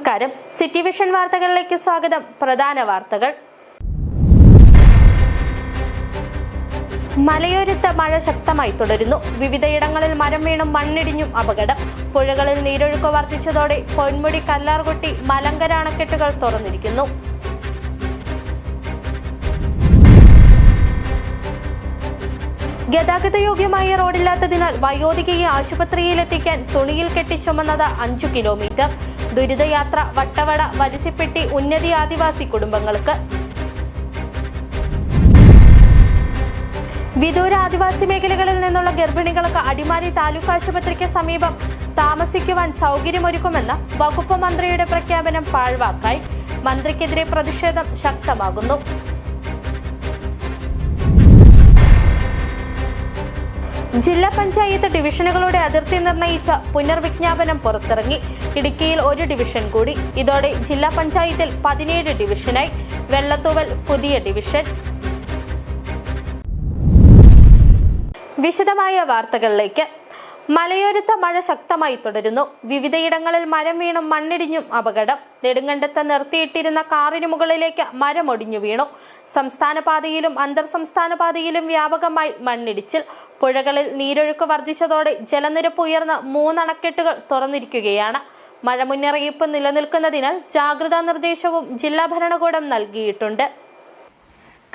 നമസ്കാരം. City vision വാർത്തകളിലേക്ക് സ്വാഗതം. പ്രധാന വാർത്തകൾ. മലയോരത്ത് മഴ ശക്തമായി തുടരുന്നു. വിവിധയിടങ്ങളിൽ മരം വീണും മണ്ണിടിഞ്ഞും അപകടം. പുഴകളിൽ നീരൊഴുക്ക് വർദ്ധിച്ചതോടെ പൊന്മുടി, കല്ലാർകുട്ടി, മലങ്കര അണക്കെട്ടുകൾ തുറന്നിരിക്കുന്നു. ഗതാഗതയോഗ്യമായ റോഡില്ലാത്തതിനാൽ വയോധികയെ ആശുപത്രിയിലെത്തിക്കാൻ തുണിയിൽ കെട്ടി ചുമന്നത് 5 കിലോമീറ്റർ. ദുരിതയാത്ര വട്ടവട, വരിസിപ്പെട്ടി ഉന്നതി ആദിവാസി കുടുംബങ്ങൾക്ക്. വിദൂര ആദിവാസി മേഖലകളിൽ നിന്നുള്ള ഗർഭിണികൾക്ക് അടിമാലി താലൂക്ക് ആശുപത്രിക്ക് സമീപം താമസിക്കുവാൻ സൗകര്യമൊരുക്കുമെന്ന വകുപ്പ് മന്ത്രിയുടെ പ്രഖ്യാപനം പാഴ്വാക്കായി. മന്ത്രിക്കെതിരെ പ്രതിഷേധം ശക്തമാകുന്നു. ജില്ലാ പഞ്ചായത്ത് ഡിവിഷനുകളുടെ അതിർത്തി നിർണയിച്ച പുനർവിജ്ഞാപനം പുറത്തിറങ്ങി. ഇടുക്കിയിൽ 1 ഡിവിഷൻ കൂടി. ഇതോടെ ജില്ലാ പഞ്ചായത്തിൽ 17 ഡിവിഷനായി. വെള്ളത്തൂവൽ പുതിയ ഡിവിഷൻ. വിശദമായ വാർത്തകളിലേക്ക്. മലയോരത്ത് മഴ ശക്തമായി തുടരുന്നു. വിവിധയിടങ്ങളിൽ മരം വീണും മണ്ണിടിഞ്ഞും അപകടം. നെടുങ്കണ്ടത്ത് നിർത്തിയിട്ടിരുന്ന കാറിന് മുകളിലേക്ക് മരം ഒടിഞ്ഞു വീണു. സംസ്ഥാന പാതയിലും അന്തർ സംസ്ഥാന പാതയിലും വ്യാപകമായി മണ്ണിടിച്ചിൽ. പുഴകളിൽ നീരൊഴുക്ക് വർദ്ധിച്ചതോടെ ജലനിരപ്പ് ഉയർന്ന് 3 അണക്കെട്ടുകൾ തുറന്നിരിക്കുകയാണ്. മഴ മുന്നറിയിപ്പ് നിലനിൽക്കുന്നതിനാൽ ജാഗ്രതാ നിർദ്ദേശവും ജില്ലാ ഭരണകൂടം നൽകിയിട്ടുണ്ട്.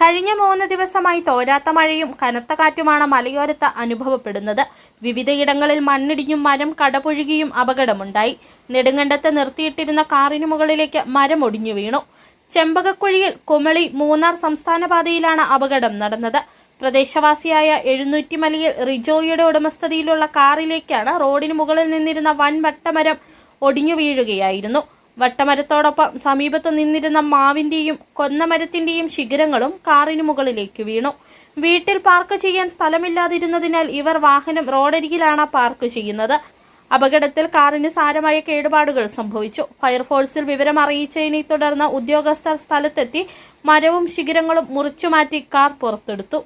കഴിഞ്ഞ 3 ദിവസമായി തോരാത്ത മഴയും കനത്ത കാറ്റുമാണ് മലയോരത്ത് അനുഭവപ്പെടുന്നത്. വിവിധയിടങ്ങളിൽ മണ്ണിടിഞ്ഞും മരം കടപുഴുകിയും അപകടമുണ്ടായി. നെടുങ്കണ്ടത്ത് നിർത്തിയിട്ടിരുന്ന കാറിന് മുകളിലേക്ക് മരം ഒടിഞ്ഞു വീണു. ചെമ്പകക്കുഴിയിൽ കുമളി മൂന്നാർ സംസ്ഥാന പാതയിലാണ് അപകടം നടന്നത്. പ്രദേശവാസിയായ എഴുന്നൂറ്റിമലയിൽ റിജോയുടെ ഉടമസ്ഥതയിലുള്ള കാറിലേക്കാണ് റോഡിന് മുകളിൽ നിന്നിരുന്ന വൻ വട്ടമരം ഒടിഞ്ഞു വീഴുകയായിരുന്നു. വട്ടമരത്തോടൊപ്പം സമീപത്ത് നിന്നിരുന്ന മാവിന്റെയും കൊന്നമരത്തിന്റെയും ശിഖരങ്ങളും കാറിന് മുകളിലേക്ക് വീണു. വീട്ടിൽ പാർക്ക് ചെയ്യാൻ സ്ഥലമില്ലാതിരുന്നതിനാൽ ഇവർ വാഹനം റോഡരികിലാണ് പാർക്ക് ചെയ്യുന്നത്. അപകടത്തിൽ കാറിന് സാരമായ കേടുപാടുകൾ സംഭവിച്ചു. ഫയർഫോഴ്സിൽ വിവരം അറിയിച്ചതിനെ തുടർന്ന് ഉദ്യോഗസ്ഥർ സ്ഥലത്തെത്തി മരവും ശിഖരങ്ങളും മുറിച്ചുമാറ്റി കാർ പുറത്തെടുത്തു.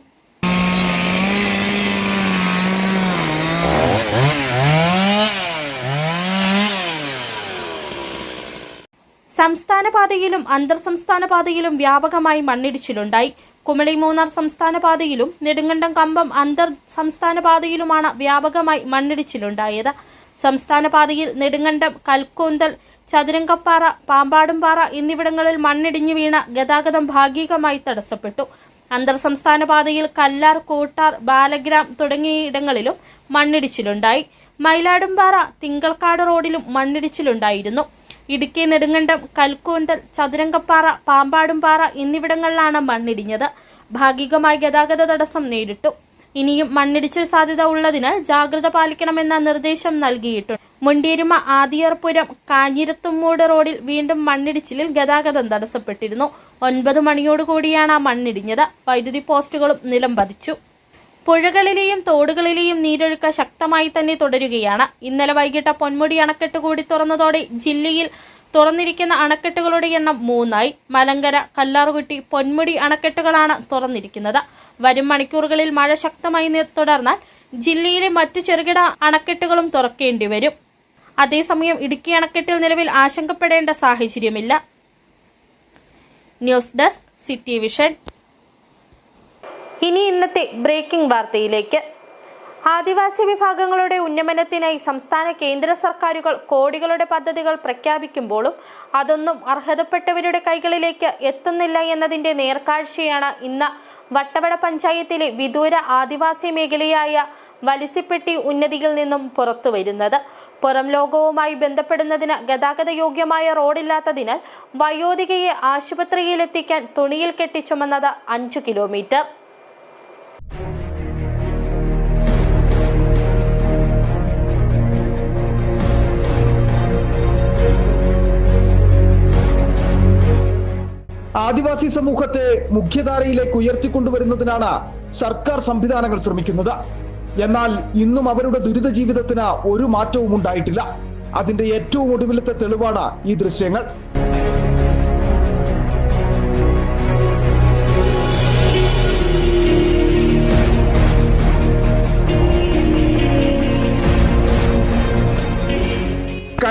സംസ്ഥാന പാതയിലും അന്തർ സംസ്ഥാന പാതയിലും വ്യാപകമായി മണ്ണിടിച്ചിലുണ്ടായി. കുമളി മൂന്നാർ സംസ്ഥാന പാതയിലും നെടുങ്കണ്ടം കമ്പം അന്തർ സംസ്ഥാന പാതയിലുമാണ് വ്യാപകമായി മണ്ണിടിച്ചിലുണ്ടായത്. സംസ്ഥാന പാതയിൽ നെടുങ്കണ്ടം, കൽക്കൂന്തൽ, ചതുരംഗപ്പാറ, പാമ്പാടുംപാറ എന്നിവിടങ്ങളിൽ മണ്ണിടിഞ്ഞു വീണ ഗതാഗതം ഭാഗികമായി തടസ്സപ്പെട്ടു. അന്തർ സംസ്ഥാന പാതയിൽ കല്ലാർ, കൂട്ടാർ, ബാലഗ്രാം തുടങ്ങിയിടങ്ങളിലും മണ്ണിടിച്ചിലുണ്ടായി. മയിലാടുംപാറ, തിങ്കൾക്കാട് റോഡിലും മണ്ണിടിച്ചിലുണ്ടായിരുന്നു. ഇടുക്കി, നെടുങ്കണ്ടം, കൽക്കൂന്തൽ, ചതുരംഗപ്പാറ, പാമ്പാടുംപാറ എന്നിവിടങ്ങളിലാണ് മണ്ണിടിഞ്ഞത്. ഭാഗികമായി ഗതാഗത തടസ്സം നേരിട്ടു. ഇനിയും മണ്ണിടിച്ചിൽ സാധ്യത ഉള്ളതിനാൽ ജാഗ്രത പാലിക്കണമെന്ന നിർദ്ദേശം നൽകിയിട്ടുണ്ട്. മുണ്ടേരുമ, ആദിയർപുരം, കാഞ്ഞിരത്തുമ്മൂട് റോഡിൽ വീണ്ടും മണ്ണിടിച്ചിലിൽ ഗതാഗതം തടസ്സപ്പെട്ടിരുന്നു. 9 മണിയോടുകൂടിയാണ് മണ്ണിടിഞ്ഞത്. വൈദ്യുതി പോസ്റ്റുകളും നിലം പതിച്ചു. പുഴകളിലെയും തോടുകളിലെയും നീരൊഴുക്ക് ശക്തമായി തന്നെ തുടരുകയാണ്. ഇന്നലെ വൈകിട്ട് പൊന്മുടി അണക്കെട്ട് കൂടി തുറന്നതോടെ ജില്ലയിൽ തുറന്നിരിക്കുന്ന അണക്കെട്ടുകളുടെ എണ്ണം 3ആയി. മലങ്കര, കല്ലാർകുട്ടി, പൊന്മുടി അണക്കെട്ടുകളാണ് തുറന്നിരിക്കുന്നത്. വരും മണിക്കൂറുകളിൽ മഴ ശക്തമായി തുടർന്നാൽ ജില്ലയിലെ മറ്റു ചെറുകിട അണക്കെട്ടുകളും തുറക്കേണ്ടി വരും. അതേസമയം ഇടുക്കി അണക്കെട്ടിൽ നിലവിൽ ആശങ്കപ്പെടേണ്ട സാഹചര്യമില്ല. News desk, city vision. ഇനി ഇന്നത്തെ ബ്രേക്കിംഗ് വാർത്തയിലേക്ക്. ആദിവാസി വിഭാഗങ്ങളുടെ ഉന്നമനത്തിനായി സംസ്ഥാന കേന്ദ്ര സർക്കാരുകൾ കോടികളുടെ പദ്ധതികൾ പ്രഖ്യാപിക്കുമ്പോഴും അതൊന്നും അർഹതപ്പെട്ടവരുടെ കൈകളിലേക്ക് എത്തുന്നില്ല എന്നതിന്റെ നേർക്കാഴ്ചയാണ് ഇന്ന് വട്ടവട പഞ്ചായത്തിലെ വിദൂര ആദിവാസി മേഖലയായ വലിസിപ്പെട്ടി ഉന്നതിയിൽ നിന്നും പുറത്തുവരുന്നത്. പുറം ലോകവുമായി ബന്ധപ്പെടുന്നതിന് ഗതാഗത യോഗ്യമായ റോഡില്ലാത്തതിനാൽ വയോധികയെ ആശുപത്രിയിലെത്തിക്കാൻ തുണിയിൽ കെട്ടി ചുമന്നത് 5 കിലോമീറ്റർ. ആദിവാസി സമൂഹത്തെ മുഖ്യധാരയിലേക്ക് ഉയർത്തിക്കൊണ്ടുവരുന്നതിനാണ് സർക്കാർ സംവിധാനങ്ങൾ ശ്രമിക്കുന്നത്. എന്നാൽ ഇന്നും അവരുടെ ദുരിത ജീവിതത്തിന് ഒരു മാറ്റവും ഉണ്ടായിട്ടില്ല. അതിന്റെ ഏറ്റവും ഒടുവിലത്തെ തെളിവാണ് ഈ ദൃശ്യങ്ങൾ.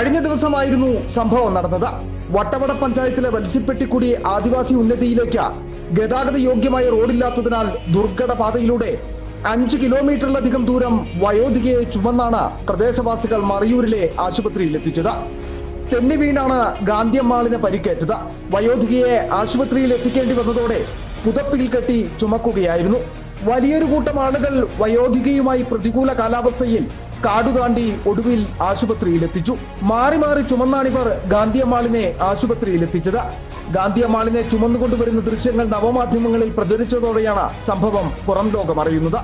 കഴിഞ്ഞ ദിവസമായിരുന്നു സംഭവം നടന്നത്. വട്ടവട പഞ്ചായത്തിലെ വത്സ്യപ്പെട്ടിക്കുടി ആദിവാസി ഉന്നതിയിലേക്ക് ഗതാഗത യോഗ്യമായ റോഡില്ലാത്തതിനാൽ ദുർഘട പാതയിലൂടെ 5 കിലോമീറ്ററിലധികം ദൂരം വയോധികയെ ചുമന്നാണ് പ്രദേശവാസികൾ മറയൂരിലെ ആശുപത്രിയിൽ എത്തിച്ചത്. തെന്നി വീണാണ് ഗാന്ധിയമ്മാളിന് പരിക്കേറ്റത്. വയോധികയെ ആശുപത്രിയിൽ എത്തിക്കേണ്ടി വന്നതോടെ പുതപ്പിൽ കെട്ടി ചുമക്കുകയായിരുന്നു. വലിയൊരു കൂട്ടം ആളുകൾ വയോധികയുമായി പ്രതികൂല കാലാവസ്ഥയിൽ കാടുതാണ്ടി ഒടുവിൽ ആശുപത്രിയിൽ എത്തിച്ചു. മാറി മാറി ചുമന്നാണിവർ ഗാന്ധിയമ്മാളിനെ ആശുപത്രിയിൽ എത്തിച്ചത്. ഗാന്ധിയമ്മാളിനെ ചുമന്നുകൊണ്ടുവരുന്ന ദൃശ്യങ്ങൾ നവമാധ്യമങ്ങളിൽ പ്രചരിച്ചതോടെയാണ് സംഭവം പുറം ലോകം അറിയുന്നത്.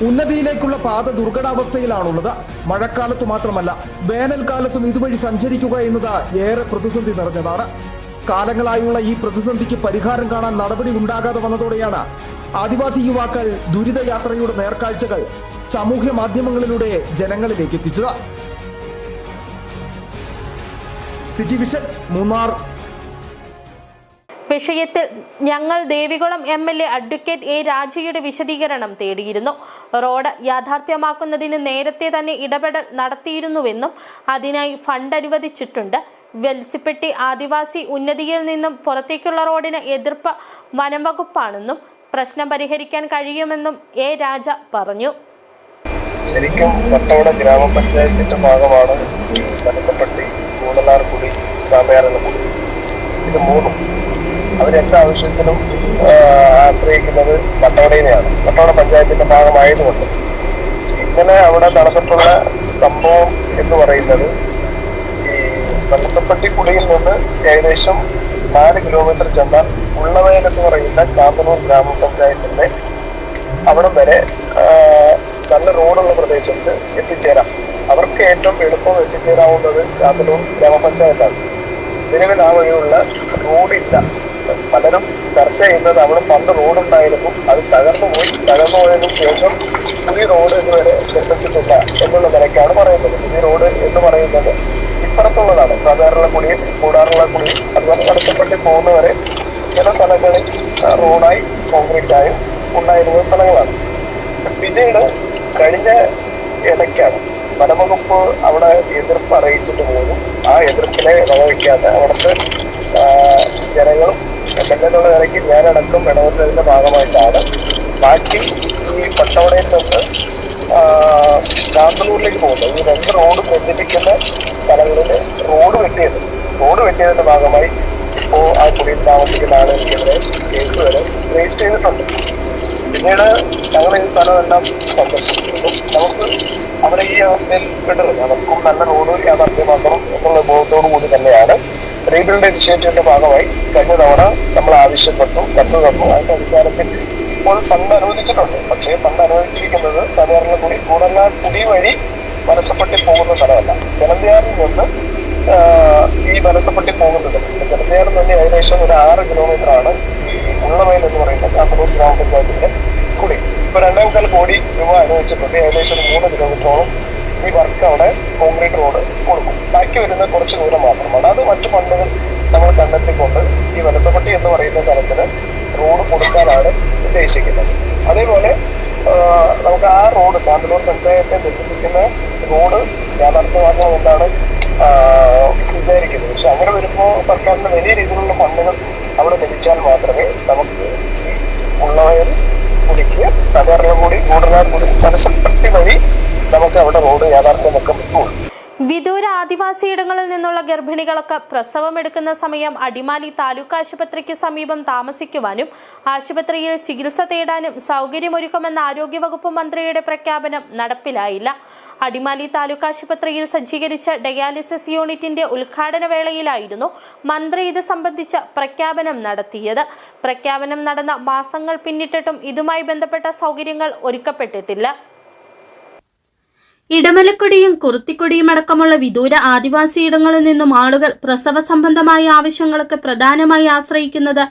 ഉന്നതിയിലേക്കുള്ള പാത ദുർഘടാവസ്ഥയിലാണുള്ളത്. മഴക്കാലത്തു മാത്രമല്ല, വേനൽക്കാലത്തും ഇതുവഴി സഞ്ചരിക്കുക എന്നത് ഏറെ പ്രതിസന്ധി നിറഞ്ഞതാണ്. കാലങ്ങളായുള്ള ഈ പ്രതിസന്ധിക്ക് പരിഹാരം കാണാൻ നടപടി ഉണ്ടാകാതെ വന്നതോടെയാണ് ആദിവാസി യുവാക്കൾ ദുരിതയാത്രയുടെ നേർക്കാഴ്ചകൾ സാമൂഹ്യ മാധ്യമങ്ങളിലൂടെ ജനങ്ങളിലേക്ക് എത്തിച്ചത്. City vision, Munnar. വിഷയത്തിൽ ഞങ്ങൾ ദേവികുളം MLA അഡ്വക്കേറ്റ് A. രാജയുടെ വിശദീകരണം തേടിയിരുന്നു. റോഡ് യാഥാർത്ഥ്യമാക്കുന്നതിന് നേരത്തെ തന്നെ ഇടപെടൽ നടത്തിയിരുന്നുവെന്നും അതിനായി ഫണ്ട് അനുവദിച്ചിട്ടുണ്ട്. വത്സ്യപ്പെട്ടി ആദിവാസി ഉന്നതിയിൽ നിന്നും പുറത്തേക്കുള്ള റോഡിന് എതിർപ്പ് വനം വകുപ്പാണെന്നും പ്രശ്നം പരിഹരിക്കാൻ കഴിയുമെന്നും A. രാജ പറഞ്ഞു. ശരിക്കും വട്ടവട ഗ്രാമപഞ്ചായത്തിന്റെ ഭാഗമാണ് വനസപ്പെട്ടി, കൂടലാർകുടി, സാമയാറൻകുടി. ഇത് മൂന്നും അവരെല്ലാ ആവശ്യത്തിനും ആശ്രയിക്കുന്നത് വട്ടവടയിനെയാണ്. വട്ടവട പഞ്ചായത്തിന്റെ ഭാഗമായതുകൊണ്ട് ഇന്നലെ അവിടെ നടന്നിട്ടുള്ള സംഭവം എന്ന് പറയുന്നത് ഈ വനസപ്പെട്ടിക്കുടിയിൽ നിന്ന് ഏകദേശം 4 കിലോമീറ്റർ ചെന്നാൽ ഉള്ളവയൽ എന്ന് പറയുന്ന കാന്തന്നൂർ ഗ്രാമപഞ്ചായത്തിന്റെ അവിടം വരെ നല്ല റോഡുള്ള പ്രദേശത്ത് എത്തിച്ചേരാം. അവർക്ക് ഏറ്റവും എളുപ്പം എത്തിച്ചേരാവുന്നത് കാന്തന്നൂർ ഗ്രാമപഞ്ചായത്താണ്. നിലവിൽ ആ വഴിയുള്ള റോഡില്ല. പലരും ചർച്ച ചെയ്യുന്നത് അവിടെ പണ്ട് റോഡുണ്ടായിരുന്നു, അത് തകർന്നു പോയതിനു ശേഷം പുതിയ റോഡ് ഇതുവരെ നിർമ്മിച്ചിട്ടില്ല എന്നുള്ള നിലയ്ക്കാണ് പറയുന്നത്. പുതിയ റോഡ് എന്ന് പറയുന്നത് ഇപ്പുറത്തുള്ളതാണ്. സാധാരണക്കുടി, കൂടാറുള്ളക്കുടി, അതുപോലെ വനസപ്പെട്ടി പോകുന്നവരെ ചില സ്ഥലങ്ങളിൽ റോഡായി കോൺക്രീറ്റായും ഉണ്ടായിരുന്ന സ്ഥലങ്ങളാണ്. പിന്നീട് കഴിഞ്ഞ ഇടയ്ക്കാണ് വനംവകുപ്പ് അവിടെ എതിർപ്പ് അറിയിച്ചിട്ട് പോലും ആ എതിർപ്പിനെ വകവയ്ക്കാതെ അവിടുത്തെ ജനങ്ങളും MLA എന്നുള്ള നിലയ്ക്ക് ഞാനടക്കം ഇടപെട്ടതിന്റെ ഭാഗമായിട്ടാണ് ബാക്കി ഈ വട്ടവടയിൽ നിന്ന് കാന്തന്നൂരിലേക്ക് പോകുന്നത്. ഈ 2 റോഡ് ബന്ധിപ്പിക്കുന്ന സ്ഥലങ്ങളിൽ റോഡ് വെട്ടിയതിന്റെ ഭാഗമായി ഇപ്പോൾ ആ കുടിയിൽ താമസിക്കുന്ന ആളുകൾക്കെതിരെ കേസ് വരെ രജിസ്റ്റർ ചെയ്തിട്ടുണ്ട്. പിന്നീട് ഞങ്ങൾ ഈ സ്ഥലമെല്ലാം സന്ദർശിക്കുന്നു. നമുക്ക് അവിടെ ഈ അവസ്ഥയിൽ വിടരുത്. നമുക്കും നല്ല റോഡ് യാഥാർത്ഥ്യമാക്കണം എന്നുള്ള ബോധത്തോടു കൂടി തന്നെയാണ് റീബിൽഡ് ഇനിഷ്യേറ്റീവിന്റെ ഭാഗമായി കഴിഞ്ഞ തവണ നമ്മൾ ആവശ്യപ്പെട്ടു, കത്ത് തന്നു. അതിന്റെ അടിസ്ഥാനത്തിൽ ഇപ്പോൾ ഫണ്ട് അനുവദിച്ചിട്ടുണ്ട്. പക്ഷേ ഫണ്ട് അനുവദിച്ചിരിക്കുന്നത് സാധാരണക്കുടി, കൂടലാർകുടി വഴി വനസപ്പെട്ടി പോകുന്ന സ്ഥലമല്ല. ജലന്തിയാറിൽ നിന്ന് ഈ വനസപ്പെട്ടി പോകുന്നത്. ജലന്തിയാറിൽ നിന്ന് ഏകദേശം ഒരു 6 കിലോമീറ്റർ ആണ് ഈ ഉള്ളവയൽ എന്ന് പറയുന്ന കാന്തന്നൂർ ഗ്രാമപഞ്ചായത്തിന്റെ കുടി. ഇപ്പൊ 2.25 കോടി രൂപ അനുവദിച്ചിട്ടുണ്ട്. ഏകദേശം 3 കിലോമീറ്ററോളം ഈ വർക്ക് അവിടെ കോൺക്രീറ്റ് റോഡ് കൊടുക്കും. ബാക്കി വരുന്ന കുറച്ച് ദൂരം മാത്രമാണ്. അത് മറ്റു ഫണ്ടുകൾ നമ്മൾ കണ്ടെത്തിക്കൊണ്ട് ഈ വനസപ്പെട്ടി എന്ന് പറയുന്ന സ്ഥലത്തിന് റോഡ് കൊടുക്കാനാണ് ഉദ്ദേശിക്കുന്നത്. അതേപോലെ നമുക്ക് ആ റോഡ് കാന്തന്നൂർ പഞ്ചായത്തെ ബന്ധിപ്പിക്കുന്ന റോഡ് യാഥാർത്ഥ്യമാക്കണമെന്നാണ് വിചാരിക്കുന്നത്. പക്ഷെ അങ്ങനെ വരുമ്പോൾ സർക്കാരിന് വലിയ രീതിയിലുള്ള ഫണ്ടുകൾ അവിടെ ലഭിച്ചാൽ മാത്രമേ നമുക്ക് ഈ ഉള്ളവയൽ കുടിക്ക് സാധാരണക്കുടി, കൂടലാർകുടി, വനസപ്പെട്ടി വഴി നമുക്ക് അവിടെ റോഡ് യാഥാർത്ഥ്യമാക്കാൻ പറ്റുള്ളൂ. വിദൂര ആദിവാസിയിടങ്ങളിൽ നിന്നുള്ള ഗർഭിണികൾക്ക് പ്രസവമെടുക്കുന്ന സമയം അടിമാലി താലൂക്ക് ആശുപത്രിക്ക് സമീപം താമസിക്കുവാനും ആശുപത്രിയിൽ ചികിത്സ തേടാനും സൗകര്യമൊരുക്കുമെന്ന ആരോഗ്യവകുപ്പ് മന്ത്രിയുടെ പ്രഖ്യാപനം നടപ്പിലായില്ല. അടിമാലി താലൂക്ക് ആശുപത്രിയിൽ സജ്ജീകരിച്ച ഡയാലിസിസ് യൂണിറ്റിന്റെ ഉദ്ഘാടന വേളയിലായിരുന്നു മന്ത്രി ഇത് സംബന്ധിച്ച പ്രഖ്യാപനം നടത്തിയത്. പ്രഖ്യാപനം നടന്ന മാസങ്ങൾ പിന്നിട്ടിട്ടും ഇതുമായി ബന്ധപ്പെട്ട സൗകര്യങ്ങൾ ഒരുക്കപ്പെട്ടിട്ടില്ല. ഇടമലക്കുടിയും കുറുത്തിക്കുടിയും അടക്കമുള്ള വിദൂര ആദിവാസിയിടങ്ങളിൽ നിന്നും ആളുകൾ പ്രസവ സംബന്ധമായ ആവശ്യങ്ങൾക്ക് പ്രധാനമായി ആശ്രയിക്കുന്നത്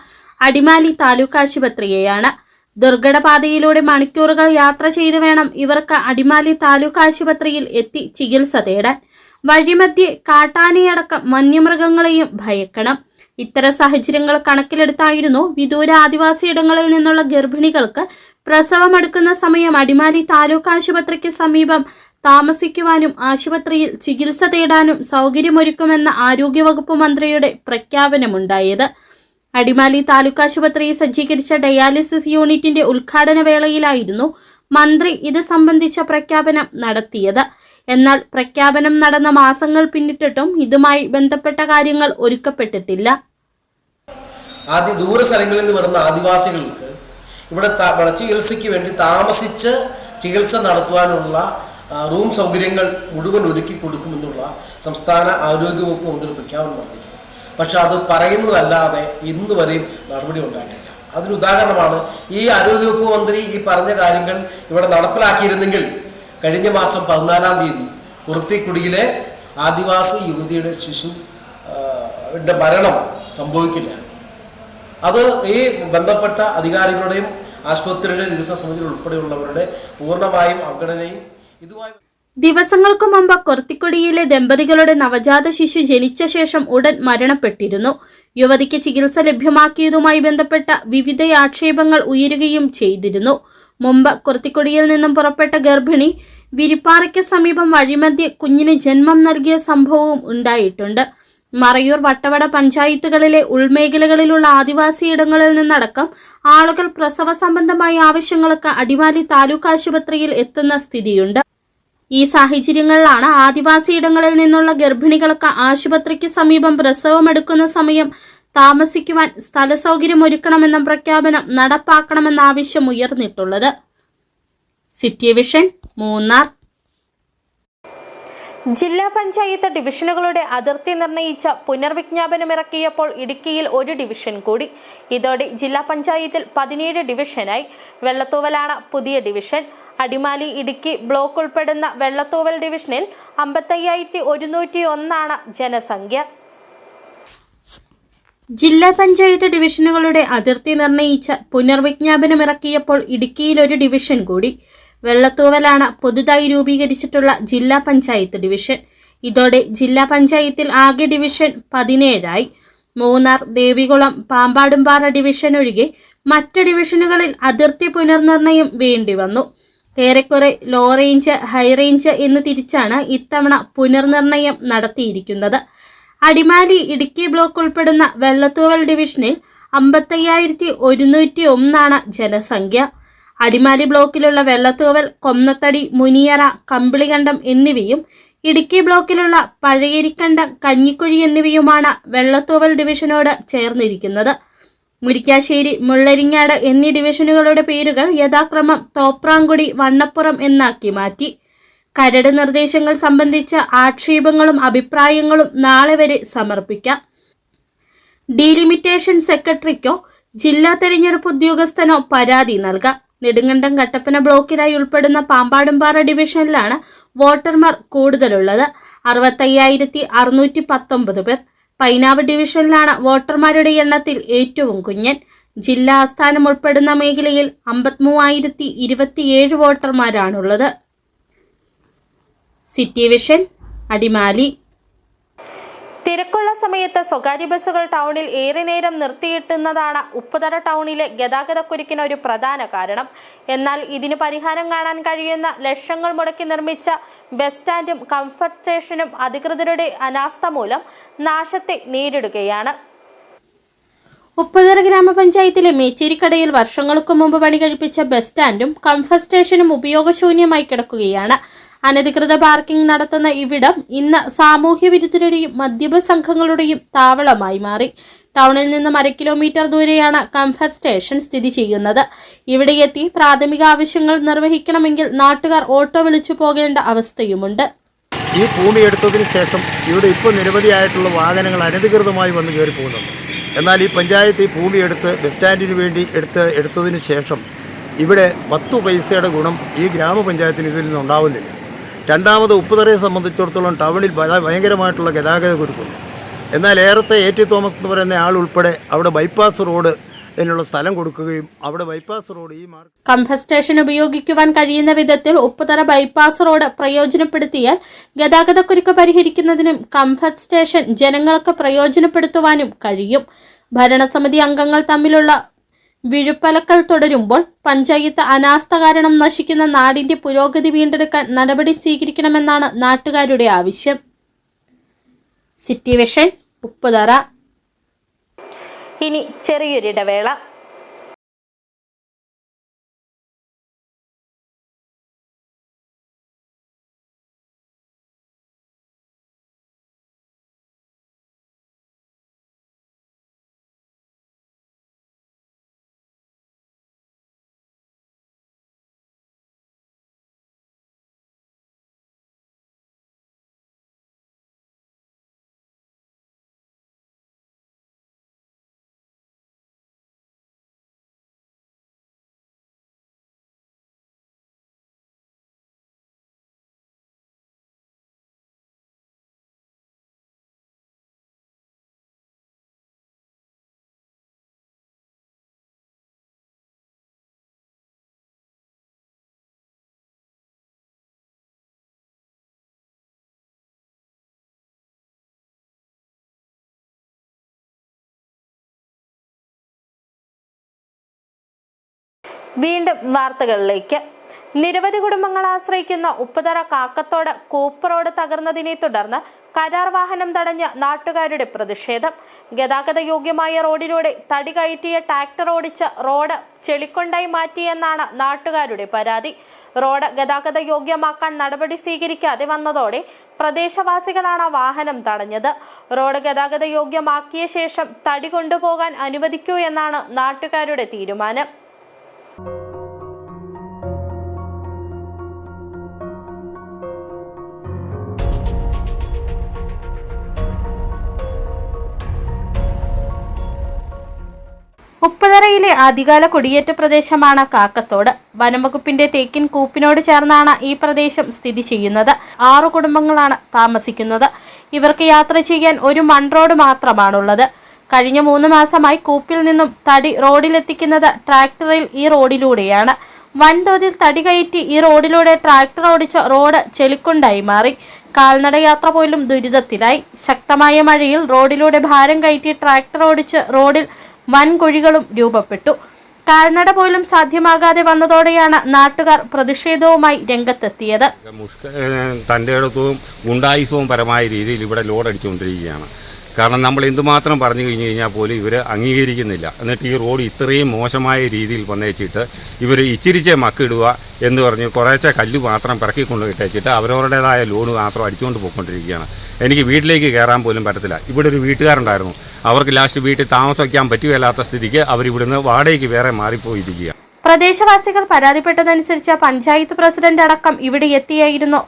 അടിമാലി താലൂക്ക് ആശുപത്രിയെയാണ്. ദുർഘടപാതയിലൂടെ മണിക്കൂറുകൾ യാത്ര ചെയ്തു വേണം ഇവർക്ക് അടിമാലി താലൂക്ക് ആശുപത്രിയിൽ എത്തി ചികിത്സ തേടാൻ. വഴിമധ്യേ കാട്ടാനയടക്കം വന്യമൃഗങ്ങളെയും ഭയക്കണം. ഇത്തരം സാഹചര്യങ്ങൾ കണക്കിലെടുത്തായിരുന്നു വിദൂര ആദിവാസി ഇടങ്ങളിൽ നിന്നുള്ള ഗർഭിണികൾക്ക് പ്രസവമെടുക്കുന്ന സമയം അടിമാലി താലൂക്ക് ആശുപത്രിക്ക് സമീപം താമസിക്കുവാനും ആശുപത്രിയിൽ ചികിത്സ തേടാനും സൗകര്യമൊരുക്കുമെന്ന ആരോഗ്യവകുപ്പ് മന്ത്രിയുടെ പ്രഖ്യാപനമുണ്ടായത്. അടിമാലി താലൂക്ക് ആശുപത്രിയിൽ സജ്ജീകരിച്ച ഡയാലിസിസ് യൂണിറ്റിന്റെ ഉദ്ഘാടന വേളയിലായിരുന്നു മന്ത്രി ഇത് സംബന്ധിച്ച പ്രഖ്യാപനം നടത്തിയത്. എന്നാൽ പ്രഖ്യാപനം നടന്ന മാസങ്ങൾ പിന്നിട്ടിട്ടും ഇതുമായി ബന്ധപ്പെട്ട കാര്യങ്ങൾ ഒരുക്കപ്പെട്ടിട്ടില്ല. ദൂര സ്ഥലങ്ങളിൽ നിന്ന് വരുന്ന ആദിവാസികൾക്ക് ഇവിടെ ചികിത്സയ്ക്ക് വേണ്ടി താമസിച്ച് ചികിത്സ നടത്തുവാനുള്ള റൂം സൗകര്യങ്ങൾ മുഴുവൻ ഒരുക്കി കൊടുക്കുമെന്നുള്ള സംസ്ഥാന ആരോഗ്യവകുപ്പ് മന്ത്രി പ്രഖ്യാപനം നടത്തിയിരുന്നു. പക്ഷെ അത് പറയുന്നതല്ലാതെ ഇന്ന് വരെയും നടപടി ഉണ്ടായിട്ടില്ല. അതിന് ഉദാഹരണമാണ് ഈ ആരോഗ്യവകുപ്പ് മന്ത്രി ഈ പറഞ്ഞ കാര്യങ്ങൾ ഇവിടെ നടപ്പിലാക്കിയിരുന്നെങ്കിൽ കഴിഞ്ഞ മാസം 14-ാം തീയതി കുർത്തിക്കുടിയിലെ ആദിവാസി യുവതിയുടെ ശിശുവിൻ്റെ മരണം സംഭവിക്കില്ല. അത് ഈ ബന്ധപ്പെട്ട അധികാരികളുടെയും ആശുപത്രിയുടെ വികസന സമിതി ഉൾപ്പെടെയുള്ളവരുടെ പൂർണ്ണമായും അവഗണനയും ഇതുമായി. ദിവസങ്ങൾക്ക് മുമ്പ് കൊർത്തിക്കുടിയിലെ ദമ്പതികളുടെ നവജാത ശിശു ജനിച്ച ശേഷം ഉടൻ മരണപ്പെട്ടിരുന്നു. യുവതിക്ക് ചികിത്സ ലഭ്യമാക്കിയതുമായി ബന്ധപ്പെട്ട വിവിധ ആക്ഷേപങ്ങൾ ഉയരുകയും ചെയ്തിരുന്നു. മുമ്പ് കൊർത്തിക്കുടിയിൽ നിന്നും പുറപ്പെട്ട ഗർഭിണി വിരിപ്പാറയ്ക്ക് സമീപം വഴിമധ്യേ കുഞ്ഞിന് ജന്മം നൽകിയ സംഭവവും ഉണ്ടായിട്ടുണ്ട്. മറയൂർ, വട്ടവട പഞ്ചായത്തുകളിലെ ഉൾമേഖലകളിലുള്ള ആദിവാസിയിടങ്ങളിൽ നിന്നടക്കം ആളുകൾ പ്രസവ സംബന്ധമായ ആവശ്യങ്ങൾക്ക് അടിമാലി താലൂക്ക് ആശുപത്രിയിൽ എത്തുന്ന സ്ഥിതിയുണ്ട്. ഈ സാഹചര്യങ്ങളിലാണ് ആദിവാസിയിടങ്ങളിൽ നിന്നുള്ള ഗർഭിണികൾക്ക് ആശുപത്രിക്ക് സമീപം പ്രസവമെടുക്കുന്ന സമയം താമസിക്കുവാൻ സ്ഥല സൗകര്യമൊരുക്കണമെന്ന പ്രഖ്യാപനം നടപ്പാക്കണമെന്ന ആവശ്യം ഉയർന്നിട്ടുള്ളത്. City vision, Munnar. ജില്ലാ പഞ്ചായത്ത് ഡിവിഷനുകളുടെ അതിർത്തി നിർണയിച്ച പുനർവിജ്ഞാപനമിറക്കിയപ്പോൾ ഇടുക്കിയിൽ ഒരു ഡിവിഷൻ കൂടി. ഇതോടെ ജില്ലാ പഞ്ചായത്തിൽ 17 ഡിവിഷനായി. വെള്ളത്തൂവലാണ് പുതിയ ഡിവിഷൻ. അടിമാലി ഇടുക്കി ബ്ലോക്ക് ഉൾപ്പെടുന്ന വെള്ളത്തൂവൽ ഡിവിഷനിൽ 55,101 ജനസംഖ്യ. ജില്ലാ പഞ്ചായത്ത് ഡിവിഷനുകളുടെ അതിർത്തി നിർണയിച്ച പുനർവിജ്ഞാപനമിറക്കിയപ്പോൾ ഇടുക്കിയിൽ ഒരു ഡിവിഷൻ കൂടി. വെള്ളത്തൂവലാണ് പുതുതായി രൂപീകരിച്ചിട്ടുള്ള ജില്ലാ പഞ്ചായത്ത് ഡിവിഷൻ. ഇതോടെ ജില്ലാ പഞ്ചായത്തിൽ ആകെ ഡിവിഷൻ 17ആയി. മൂന്നാർ, ദേവികുളം, പാമ്പാടുംപാറ ഡിവിഷൻ ഒഴികെ മറ്റ് ഡിവിഷനുകളിൽ അതിർത്തി പുനർനിർണയം വേണ്ടിവന്നു. ഏറെക്കുറെ ലോ റേഞ്ച്, ഹൈ റേഞ്ച് എന്ന് തിരിച്ചാണ് ഇത്തവണ പുനർനിർണയം നടത്തിയിരിക്കുന്നത്. അടിമാലി ഇടുക്കി ബ്ലോക്ക് ഉൾപ്പെടുന്ന വെള്ളത്തൂവൽ ഡിവിഷനിൽ 55,101 ജനസംഖ്യ. അടിമാലി ബ്ലോക്കിലുള്ള വെള്ളത്തൂവൽ, കൊന്നത്തടി, മുനിയറ, കമ്പിളികണ്ടം എന്നിവയും ഇടുക്കി ബ്ലോക്കിലുള്ള പഴയരിക്കണ്ടം, കഞ്ഞിക്കുഴി എന്നിവയുമാണ് വെള്ളത്തൂവൽ ഡിവിഷനോട് ചേർന്നിരിക്കുന്നത്. മുരിക്കാശ്ശേരി, മുള്ളരിങ്ങാട് എന്നീ ഡിവിഷനുകളുടെ പേരുകൾ യഥാക്രമം തോപ്രാംകുടി, വണ്ണപ്പുറം എന്നാക്കി മാറ്റി. കരട് നിർദ്ദേശങ്ങൾ സംബന്ധിച്ച ആക്ഷേപങ്ങളും അഭിപ്രായങ്ങളും നാളെ വരെ സമർപ്പിക്കാം. ഡീലിമിറ്റേഷൻ സെക്രട്ടറിക്കോ ജില്ലാ തെരഞ്ഞെടുപ്പ് ഉദ്യോഗസ്ഥനോ പരാതി നൽകാം. നെടുങ്കണ്ടം, കട്ടപ്പന ബ്ലോക്കിലായി ഉൾപ്പെടുന്ന പാമ്പാടുംപാറ ഡിവിഷനിലാണ് വോട്ടർമാർ കൂടുതലുള്ളത്, 65,619 പേർ. പൈനാവ് ഡിവിഷനിലാണ് വോട്ടർമാരുടെ എണ്ണത്തിൽ ഏറ്റവും കുഞ്ഞൻ. ജില്ലാ ആസ്ഥാനം ഉൾപ്പെടുന്ന മേഖലയിൽ 53,027 വോട്ടർമാരാണുള്ളത്. City vision, Adimali. തിരക്കുള്ള സമയത്ത് സ്വകാര്യ ബസ്സുകൾ ടൗണിൽ ഏറെ നേരം നിർത്തിയിട്ടുന്നതാണ് ഉപ്പുതറ ടൗണിലെ ഗതാഗതക്കുരുക്കിന് ഒരു പ്രധാന കാരണം. എന്നാൽ ഇതിന് പരിഹാരം കാണാൻ കഴിയുന്ന ലക്ഷങ്ങൾ മുടക്കി നിർമ്മിച്ച ബസ് സ്റ്റാൻഡും കംഫർട്ട് സ്റ്റേഷനും അധികൃതരുടെ അനാസ്ഥ മൂലം നാശത്തെ നേരിടുകയാണ്. ഉപ്പുതറ ഗ്രാമപഞ്ചായത്തിലെ മേച്ചേരിക്കടയിൽ വർഷങ്ങൾക്ക് മുമ്പ് പണി കഴിപ്പിച്ച ബസ് സ്റ്റാൻഡും കംഫർട്ട് സ്റ്റേഷനും ഉപയോഗശൂന്യമായി കിടക്കുകയാണ്. അനധികൃത പാർക്കിംഗ് നടത്തുന്ന ഇവിടം ഇന്ന് സാമൂഹ്യ വിരുദ്ധരുടെയും മദ്യപ സംഘങ്ങളുടെയും താവളമായി മാറി. ടൗണിൽ നിന്നും 1 കിലോമീറ്റർ ദൂരെയാണ് കംഫർട്ട് സ്റ്റേഷൻ സ്ഥിതി ചെയ്യുന്നത്. ഇവിടെ എത്തി പ്രാഥമിക ആവശ്യങ്ങൾ നിർവഹിക്കണമെങ്കിൽ നാട്ടുകാർ ഓട്ടോ വിളിച്ചു പോകേണ്ട അവസ്ഥയുമുണ്ട്. ഈ ഭൂമി എടുത്തതിന് ശേഷം ഇവിടെ ഇപ്പോൾ നിരവധിയായിട്ടുള്ള വാഹനങ്ങൾ അനധികൃതമായി വന്ന് കയറി പോകുന്നുണ്ട്. എന്നാൽ ഈ പഞ്ചായത്ത് ഈ ഭൂമി എടുത്ത് ബസ് സ്റ്റാൻഡിന് വേണ്ടി എടുത്തതിന് ശേഷം ഇവിടെ 10 പൈസയുടെ ഗുണം ഈ ഗ്രാമപഞ്ചായത്തിന് ഇതിൽ നിന്നുണ്ടാവുന്നില്ല. രണ്ടാമത് ഉപ്പുതറയെ സംബന്ധിച്ചിടത്തോളം ടൗണിൽ ഭയങ്കരമായിട്ടുള്ള ഗതാഗത കുരുക്കുണ്ട്. എന്നാൽ ഏറത്തെ A.T. തോമസ് എന്ന് പറയുന്ന ആൾ ഉൾപ്പെടെ അവിടെ ബൈപ്പാസ് റോഡ് അതിനുള്ള സ്ഥലം കൊടുക്കുകയും അവിടെ ബൈപ്പാസ് റോഡ് ഈ മാർഗം കംഫർട്ട് സ്റ്റേഷൻ ഉപയോഗിക്കുവാൻ കഴിയുന്ന വിധത്തിൽ ഉപ്പുതറ ബൈപ്പാസ് റോഡ് പ്രയോജനപ്പെടുത്തിയാൽ ഗതാഗതക്കുരുക്ക് പരിഹരിക്കുന്നതിനും കംഫർട്ട് സ്റ്റേഷൻ ജനങ്ങൾക്ക് പ്രയോജനപ്പെടുത്തുവാനും കഴിയും. ഭരണസമിതി അംഗങ്ങൾ തമ്മിലുള്ള വിഴുപ്പലക്കൽ തുടരുമ്പോൾ പഞ്ചായത്ത് അനാസ്ഥ കാരണം നശിക്കുന്ന നാടിന്റെ പുരോഗതി വീണ്ടെടുക്കാൻ നടപടി സ്വീകരിക്കണമെന്നാണ് നാട്ടുകാരുടെ ആവശ്യം. City vision, Upputhara. ഇനി ചെറിയൊരിടവേള. വീണ്ടും വാർത്തകളിലേക്ക്. നിരവധി കുടുംബങ്ങൾ ആശ്രയിക്കുന്ന ഉപ്പുതറ കാക്കത്തോട് കൂപ്പ് റോഡ് തകർന്നതിനെ തുടർന്ന് കരാർ വാഹനം തടഞ്ഞ നാട്ടുകാരുടെ പ്രതിഷേധം. ഗതാഗത യോഗ്യമായ റോഡിലൂടെ തടി കയറ്റിയ ട്രാക്ടർ ഓടിച്ച് റോഡ് ചെളിക്കൊണ്ടായി മാറ്റിയെന്നാണ് നാട്ടുകാരുടെ പരാതി. റോഡ് ഗതാഗത യോഗ്യമാക്കാൻ നടപടി സ്വീകരിക്കാതെ വന്നതോടെ പ്രദേശവാസികളാണ് വാഹനം തടഞ്ഞത്. റോഡ് ഗതാഗത യോഗ്യമാക്കിയ ശേഷം തടി കൊണ്ടുപോകാൻ അനുവദിക്കൂ എന്നാണ് നാട്ടുകാരുടെ തീരുമാനം. ഉപ്പുതറയിലെ ആദ്യകാല കുടിയേറ്റ പ്രദേശമാണ് കാക്കത്തോട്. വനംവകുപ്പിന്റെ തേക്കിൻ കൂപ്പിനോട് ചേർന്നാണ് ഈ പ്രദേശം സ്ഥിതി ചെയ്യുന്നത്. 6 കുടുംബങ്ങളാണ് താമസിക്കുന്നത്. ഇവർക്ക് യാത്ര ചെയ്യാൻ ഒരു മൺറോഡ് മാത്രമാണുള്ളത്. കഴിഞ്ഞ 3 മാസമായി കൂപ്പിൽ നിന്നും തടി റോഡിലെത്തിക്കുന്നത് ട്രാക്ടറിൽ ഈ റോഡിലൂടെയാണ്. വൻതോതിൽ തടി കയറ്റി ഈ റോഡിലൂടെ ട്രാക്ടർ ഓടിച്ച റോഡ് ചെളിക്കൊണ്ടായി മാറി. കാൽനട യാത്ര പോലും ദുരിതത്തിലായി. ശക്തമായ മഴയിൽ റോഡിലൂടെ ഭാരം കയറ്റി ട്രാക്ടർ ഓടിച്ച് റോഡിൽ വൻ കുഴികളും രൂപപ്പെട്ടു. കാൽനട പോലും സാധ്യമാകാതെ വന്നതോടെയാണ് നാട്ടുകാർ പ്രതിഷേധവുമായി രംഗത്തെത്തിയത്. തൻ്റെ ഇടത്തും ഗുണ്ടായുസവും പരമായ രീതിയിൽ ഇവിടെ ലോഡ് അടിച്ചുകൊണ്ടിരിക്കുകയാണ്. കാരണം നമ്മൾ എന്തുമാത്രം പറഞ്ഞു കഴിഞ്ഞു കഴിഞ്ഞാൽ പോലും ഇവർ അംഗീകരിക്കുന്നില്ല. എന്നിട്ട് ഈ റോഡ് ഇത്രയും മോശമായ രീതിയിൽ വന്നേച്ചിട്ട് ഇവർ ഇച്ചിരിച്ചേ മക്കിടുക എന്ന് പറഞ്ഞ് കുറേശ്ശെ കല്ല് മാത്രം പിറക്കിക്കൊണ്ട് ഇട്ടേച്ചിട്ട് അവരവരുടേതായ ലോഡ് മാത്രം അടിച്ചുകൊണ്ട് പോയിക്കൊണ്ടിരിക്കുകയാണ്. എനിക്ക് വീട്ടിലേക്ക് കയറാൻ പോലും പറ്റത്തില്ല. ഇവിടെ ഒരു വീട്ടുകാരുണ്ടായിരുന്നു, അവർക്ക് ലാസ്റ്റ് വീട്ടിൽ താമസിക്കാൻ പറ്റുകയില്ലാത്ത സ്ഥിതിക്ക് അവരിവിടുന്ന് വാടകയ്ക്ക് വേറെ മാറിപ്പോയിരിക്കുക. പ്രദേശവാസികൾ പരാതിപ്പെട്ടതനുസരിച്ച് പഞ്ചായത്ത് പ്രസിഡന്റ് അടക്കം ഇവിടെ എത്തിയായിരുന്നു.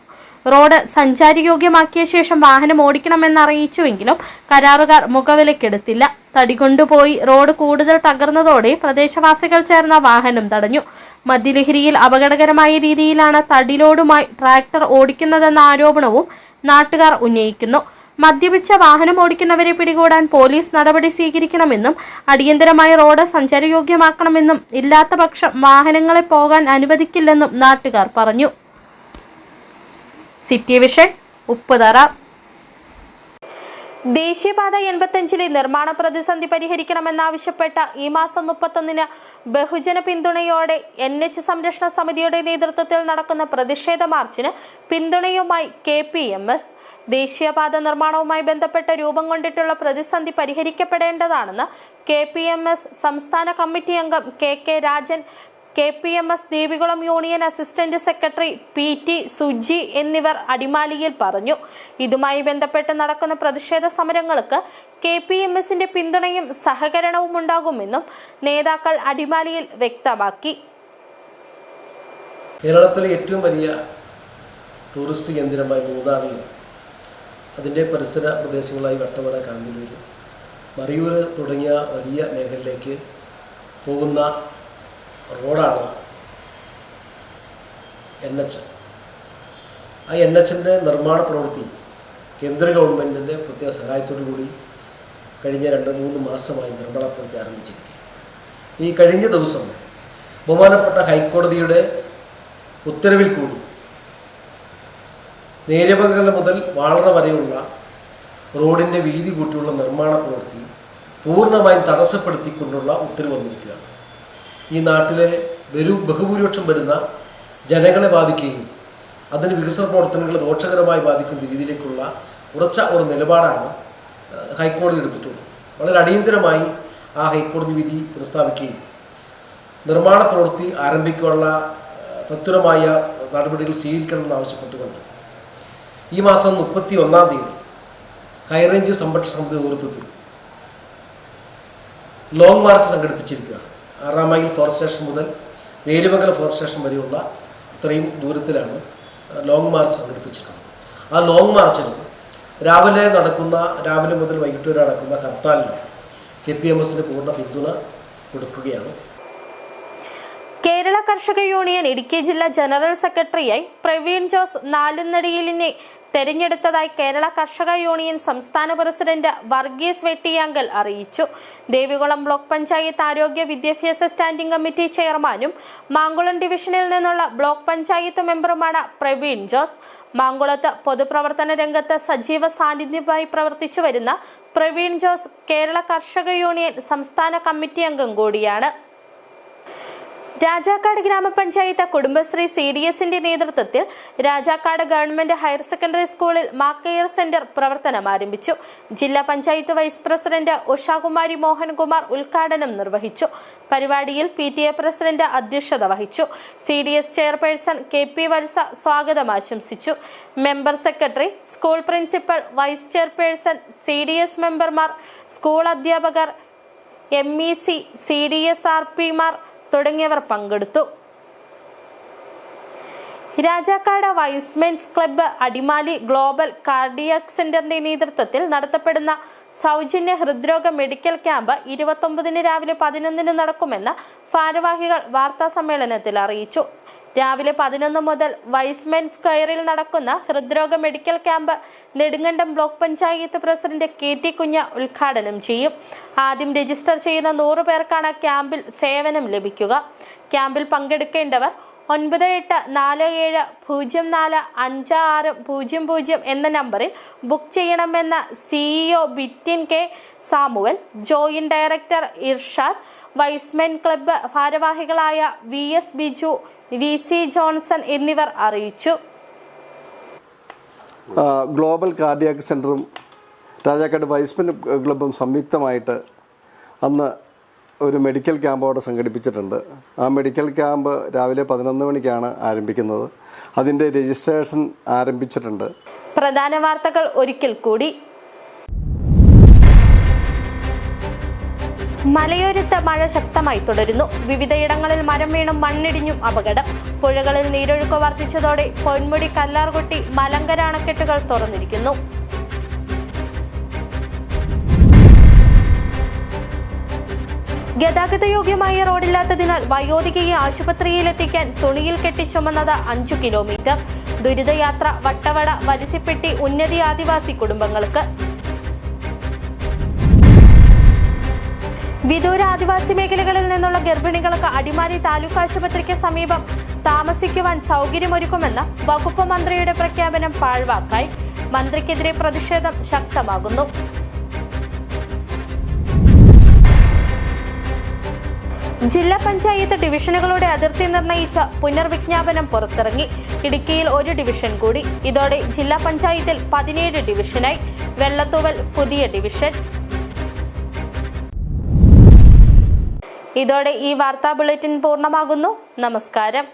റോഡ് സഞ്ചാരയോഗ്യമാക്കിയ ശേഷം വാഹനം ഓടിക്കണമെന്നറിയിച്ചുവെങ്കിലും കരാറുകാർ മുഖവിലക്കെടുത്തില്ല. തടി കൊണ്ടുപോയി റോഡ് കൂടുതൽ തകർന്നതോടെ പ്രദേശവാസികൾ ചേർന്ന വാഹനം തടഞ്ഞു. മദ്യലഹരിയിൽ അപകടകരമായ രീതിയിലാണ് തടിലോടുമായി ട്രാക്ടർ ഓടിക്കുന്നതെന്ന ആരോപണവും നാട്ടുകാർ ഉന്നയിക്കുന്നു. മദ്യപിച്ച വാഹനം ഓടിക്കുന്നവരെ പിടികൂടാൻ പോലീസ് നടപടി സ്വീകരിക്കണമെന്നും അടിയന്തരമായി റോഡ് സഞ്ചാരയോഗ്യമാക്കണമെന്നും ഇല്ലാത്ത പക്ഷം വാഹനങ്ങളെ പോകാൻ അനുവദിക്കില്ലെന്നും നാട്ടുകാർ പറഞ്ഞു. City vision, Upputhara. ദേശീയപാത 85 നിർമ്മാണ പ്രതിസന്ധി പരിഹരിക്കണമെന്നാവശ്യപ്പെട്ട ഈ മാസം 31 ബഹുജന പിന്തുണയോടെ NH സംരക്ഷണ സമിതിയുടെ നേതൃത്വത്തിൽ നടക്കുന്ന പ്രതിഷേധ മാർച്ചിന് പിന്തുണയുമായി KPMS. ദേശീയപാത നിർമ്മാണവുമായി ബന്ധപ്പെട്ട് രൂപം കൊണ്ടിട്ടുള്ള പ്രതിസന്ധി പരിഹരിക്കപ്പെടേണ്ടതാണെന്ന് KPMS സംസ്ഥാന കമ്മിറ്റി അംഗം KK Rajan, KPMS Devikulam union assistant secretary PT Suji എന്നിവർ അടിമാലിയിൽ പറഞ്ഞു. ഇതുമായി ബന്ധപ്പെട്ട് നടക്കുന്ന പ്രതിഷേധ സമരങ്ങൾക്ക് KPMSന്റെ പിന്തുണയും സഹകരണവും ഉണ്ടാകുമെന്നും നേതാക്കൾ അടിമാലിയിൽ വ്യക്തമാക്കി. കേരളത്തിലെ ഏറ്റവും വലിയ ടൂറിസ്റ്റ് കേന്ദ്രമായ മൂന്നാറിലും അതിൻ്റെ പരിസര പ്രദേശങ്ങളായി വട്ടവട, കാന്തല്ലൂർ, മറയൂർ തുടങ്ങിയ വലിയ മേഖലയിലേക്ക് പോകുന്ന റോഡാണ് NH. ആ NHൻ്റെ നിർമ്മാണ പ്രവൃത്തി കേന്ദ്ര ഗവൺമെൻറ്റിൻ്റെ പ്രത്യേക സഹായത്തോടു കൂടി കഴിഞ്ഞ 2-3 മാസമായി നിർമ്മാണ പ്രവൃത്തി ആരംഭിച്ചിരിക്കുക. ഈ കഴിഞ്ഞ ദിവസം ബഹുമാനപ്പെട്ട ഹൈക്കോടതിയുടെ ഉത്തരവിൽ കൂടി നേര്യമംഗലം മുതൽ വാളറ വരെയുള്ള റോഡിൻ്റെ വീതി കൂട്ടിയുള്ള നിർമ്മാണ പ്രവൃത്തി പൂർണ്ണമായും തടസ്സപ്പെടുത്തിക്കൊണ്ടുള്ള ഉത്തരവ് വന്നിരിക്കുകയാണ്. ഈ നാട്ടിലെ ബഹുഭൂരിപക്ഷം വരുന്ന ജനങ്ങളെ ബാധിക്കുകയും അതിന് വികസന പ്രവർത്തനങ്ങളെ ദോഷകരമായി ബാധിക്കുന്ന രീതിയിലേക്കുള്ള ഉറച്ച ഒരു നിലപാടാണ് ഹൈക്കോടതി എടുത്തിട്ടുള്ളത്. വളരെ അടിയന്തരമായി ആ ഹൈക്കോടതി വിധി പുനഃസ്ഥാപിക്കുകയും നിർമ്മാണ പ്രവൃത്തി ആരംഭിക്കാനുള്ള തത്വരമായ നടപടികൾ സ്വീകരിക്കണമെന്ന് ആവശ്യപ്പെട്ടുകൊണ്ട് ഈ മാസം 31-ാം തീയതി ഹൈറേഞ്ച് സംരക്ഷണ സമിതി നേതൃത്വത്തിൽ ലോങ് മാർച്ച് സംഘടിപ്പിച്ചിരിക്കുകയാണ്. 6 മൈൽ ഫോറസ്റ്റ് സ്റ്റേഷൻ മുതൽ നേര്യമംഗലം ഫോറസ്റ്റ് സ്റ്റേഷൻ വരെയുള്ള ഇത്രയും ദൂരത്തിലാണ് ലോങ് മാർച്ച് സംഘടിപ്പിച്ചിട്ടുള്ളത്. ആ ലോങ് മാർച്ചിന് രാവിലെ മുതൽ വൈകിട്ട് വരെ നടക്കുന്ന ഹർത്താലിന് KPMS പൂർണ്ണ പിന്തുണ കൊടുക്കുകയാണ്. കേരള കർഷക യൂണിയൻ ഇടുക്കി ജില്ലാ ജനറൽ സെക്രട്ടറിയായി പ്രവീൺ ജോസ് നാലുന്നടിയിലിനെ തെരഞ്ഞെടുത്തതായി കേരള കർഷക യൂണിയൻ സംസ്ഥാന പ്രസിഡന്റ് വർഗീസ് വെട്ടിയാങ്കൽ അറിയിച്ചു. ദേവികുളം ബ്ലോക്ക് പഞ്ചായത്ത് ആരോഗ്യ വിദ്യാഭ്യാസ സ്റ്റാൻഡിംഗ് കമ്മിറ്റി ചെയർമാനും മാങ്കുളം ഡിവിഷനിൽ നിന്നുള്ള ബ്ലോക്ക് പഞ്ചായത്ത് മെമ്പറുമാണ് പ്രവീൺ ജോസ്. മാങ്കുളത്ത് പൊതുപ്രവർത്തന രംഗത്ത് സജീവ സാന്നിധ്യമായി പ്രവർത്തിച്ചു വരുന്ന പ്രവീൺ ജോസ് കേരള കർഷക യൂണിയൻ സംസ്ഥാന കമ്മിറ്റി അംഗം കൂടിയാണ്. രാജാക്കാട് ഗ്രാമപഞ്ചായത്ത് കുടുംബശ്രീ CDSന്റെ നേതൃത്വത്തിൽ രാജാക്കാട് ഗവൺമെന്റ് ഹയർ സെക്കൻഡറി സ്കൂളിൽ മാക്ക് കെയർ സെന്റർ പ്രവർത്തനം ആരംഭിച്ചു. ജില്ലാ പഞ്ചായത്ത് വൈസ് പ്രസിഡന്റ് ഉഷാകുമാരി മോഹൻകുമാർ ഉദ്ഘാടനം നിർവഹിച്ചു. പരിപാടിയിൽ PTA പ്രസിഡന്റ് അധ്യക്ഷത വഹിച്ചു. CDS ചെയർപേഴ്സൺ KP വത്സ സ്വാഗതം ആശംസിച്ചു. Member secretary, school principal, vice chairperson, CDS മെമ്പർമാർ, സ്കൂൾ അധ്യാപകർ, MEC, CDS RPമാർ തുടങ്ങിയവർ പങ്കെടുത്തു. Rajakkad Y's Men's club Adimali global cardiac സെന്ററിന്റെ നേതൃത്വത്തിൽ നടത്തപ്പെടുന്ന സൗജന്യ ഹൃദ്രോഗ മെഡിക്കൽ ക്യാമ്പ് 29-ന് രാവിലെ 11-ന് നടക്കുമെന്ന് ഭാരവാഹികൾ വാർത്താ സമ്മേളനത്തിൽ അറിയിച്ചു. രാവിലെ 11 മുതൽ വൈസ്മെൻസ് സ്ക്വയറിൽ നടക്കുന്ന ഹൃദ്രോഗ medical camp Nedumkandam block panchayat president KT കുഞ്ഞ ഉദ്ഘാടനം ചെയ്യും. ആദ്യം രജിസ്റ്റർ ചെയ്യുന്ന 100 പേർക്കാണ് ക്യാമ്പിൽ സേവനം ലഭിക്കുക. ക്യാമ്പിൽ പങ്കെടുക്കേണ്ടവർ 9847045600 എന്ന നമ്പറിൽ ബുക്ക് ചെയ്യണമെന്ന് CEO Bitin K Samuel, joint director Irshad, wise men club ഭാരവാഹികളായ VS ബിജു, VC ജോൺസൺ എന്നിവർ അറിയിച്ചു. ഗ്ലോബൽ കാർഡിയാക് സെൻറ്ററും രാജാക്കാട് വൈസ്മെൻ ക്ലബ്ബും സംയുക്തമായിട്ട് അന്ന് ഒരു മെഡിക്കൽ ക്യാമ്പ് അവിടെ സംഘടിപ്പിച്ചിട്ടുണ്ട്. ആ മെഡിക്കൽ ക്യാമ്പ് രാവിലെ 11 മണിക്കാണ് ആരംഭിക്കുന്നത്. അതിൻ്റെ രജിസ്ട്രേഷൻ ആരംഭിച്ചിട്ടുണ്ട്. പ്രധാന വാർത്തകൾ ഒരിക്കൽ കൂടി. മലയോരത്ത് മഴ ശക്തമായി തുടരുന്നു. വിവിധയിടങ്ങളിൽ മരം വീണും മണ്ണിടിഞ്ഞും അപകടം. പുഴകളിൽ നീരൊഴുക്ക് വർദ്ധിച്ചതോടെ പൊന്മുടി, കല്ലാർകുട്ടി, മലങ്കര അണക്കെട്ടുകൾ തുറന്നിരിക്കുന്നു. ഗതാഗതയോഗ്യമായ റോഡില്ലാത്തതിനാൽ വയോധികയെ ആശുപത്രിയിലെത്തിക്കാൻ തുണിയിൽ കെട്ടി ചുമന്നത് 5 കിലോമീറ്റർ. ദുരിതയാത്ര വട്ടവട, വരിസിപ്പെട്ടി ഉന്നതി ആദിവാസി കുടുംബങ്ങൾക്ക്. വിദൂര ആദിവാസി മേഖലകളിൽ നിന്നുള്ള ഗർഭിണികൾക്ക് അടിമാലി താലൂക്ക് ആശുപത്രിക്ക് സമീപം താമസിക്കുവാൻ സൗകര്യമൊരുക്കുമെന്ന വകുപ്പ് മന്ത്രിയുടെ പ്രഖ്യാപനം പാഴ്വാക്കായി. മന്ത്രിക്കെതിരെ പ്രതിഷേധം ശക്തമാകുന്നു. ജില്ലാ പഞ്ചായത്ത് ഡിവിഷനുകളുടെ അതിർത്തി നിർണയിച്ച പുനർവിജ്ഞാപനം പുറത്തിറങ്ങി. ഇടുക്കിയിൽ 1 ഡിവിഷൻ കൂടി. ഇതോടെ ജില്ലാ പഞ്ചായത്തിൽ 17 ഡിവിഷനായി. വെള്ളത്തൂവൽ പുതിയ ഡിവിഷൻ. ഇതോടെ ഈ വാർത്താ ബുള്ളറ്റിൻ പൂർണ്ണമാകുന്നു. നമസ്കാരം.